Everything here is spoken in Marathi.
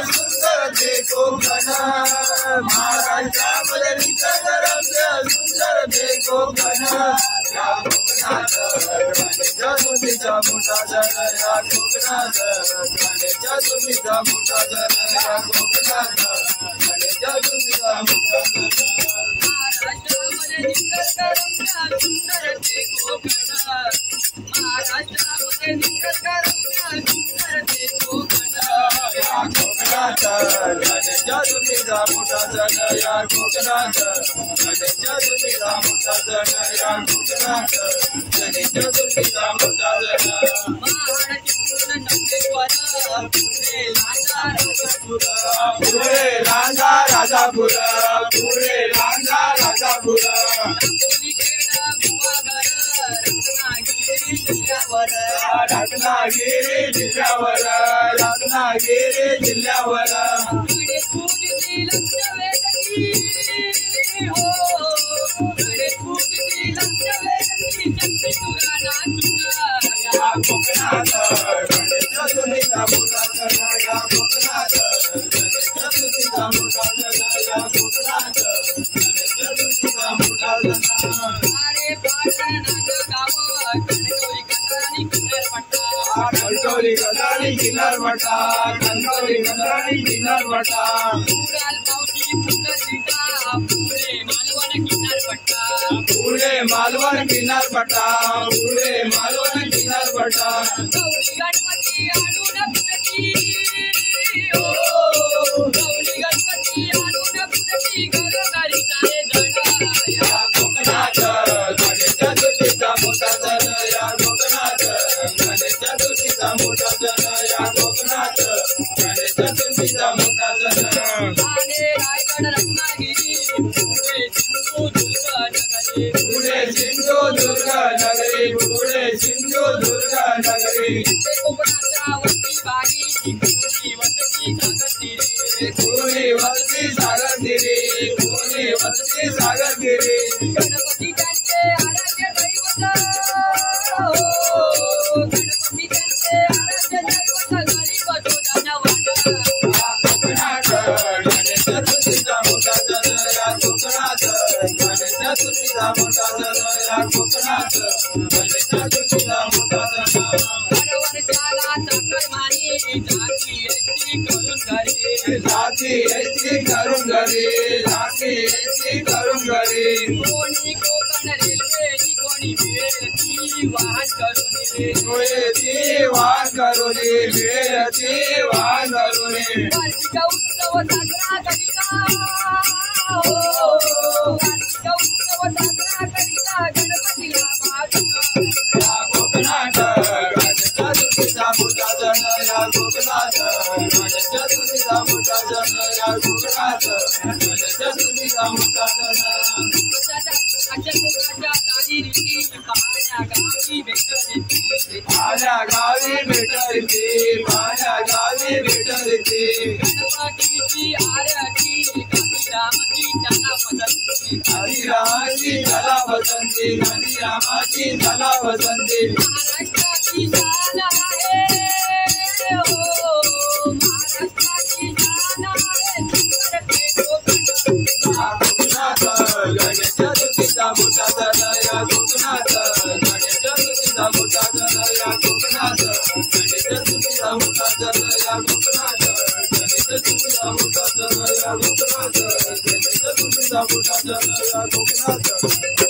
सुंदर ते कोकण महाराष्ट्रामध्ये निसर्गरम्य सुंदर ते कोकण या कोकणात गणेशच्या तुम्हीचा मोठा जन या कोकणात गणेशच्या तुम्हीचा मोठा जन या कोकणात गणेशच्या तुम्हीचा मोठा जन महाराष्ट्रामध्ये निसर्गरम्य सुंदर ते कोकण महाराष्ट्रामध्ये निसर्गरम्य सुंदर ते कोकण या कोकणात गणेशच्या तुम्हीचा मोठा जन या कोकणात गणेशच्या तुम्हीचा मोठा जन या कोकणात गणेशच्या तुम्हीचा मोठा जन पुढे लांजा राजापूर पुढे लांजा राजापूर रत्नागिरी जिल्ह्यावर रत्नागिरी जिल्ह्यावर या कोकणात गणेशच्या तुम्हीचा मोठा जन या कोकणात गणेशच्या तुम्हीचा मोठा जन या कोकणात गणेशच्या तुम्हीचा मोठा जन कणकवली गजाली किनारपट्टा कणकवली गजाली किनारपट्टा पुढे मालवण किनारपट्टा पुढे मालवण किनारपट्टा गणपती आणून गणपती आणून घरोघरी जाणे जण या कोकणात गणेशच्या तुम्हीचा मोठा जन या कोकणात गणेशच्या तुम्हीचा मोठा जन या कोकणात गणेशच्या तुम्हीचा मोठा जन रायगड रत्नागिरी पुढे सिंधुदुर्ग नगरी पुढे सिंधुदुर्ग नगरी कोकणाच्या वस्ती बारी कोणी वस्ती सागरगिरी कोणी वस्ती सागरगिरी गणपती त्यांचे आराध्य दैवत गणपती त्यांचे आराध्य दैवत गरीब जोडणवान या कोकणात गणेशच्या तुम्हीचा मोठा जन या कोकणात गणेशच्या तुम्हीचा मोठा जन या कोकणात गणेशच्या तुम्हीचा मोठा जन वरवरच्याला चाकरमानी जाती एसटी करून घरी जाती एसटी करून घरी कोणी कोकण रेल्वे कोणी वेळती वाहन करून वाहन करून वेळती वाहन करून वार्षिक उत्सव साजरा करिता वार्षिक उत्सव साजरा करिता गणपतीला भाजन या कोकणात गणेशच्या तुम्हीचा मोठा जन या कोकणात गणेशच्या तुम्हीचा मोठा जन या कोकणात गणेशच्या तुम्हीचा मोठा जन माझ्या गावी भेटली माझ्या गावी भेटली गणपतीची आरती रामाची त्याला पसंती रामाची त्याला पसंती रामाची त्याला पसंती महाराष्ट्राची शान आहे महाराष्ट्राची शान आहे कोकणात गणेशच्या तुम्हीचा मोठा जन या कोकणात गणेशच्या तुम्हीचा मोठा जन या कोकणात गणेशच्या तुम्हीचा मोठा जन या कोकणात गणेशच्या तुम्हीचा मोठा जन या कोकणात गणेशच्या तुम्हीचा मोठा जन या कोकणात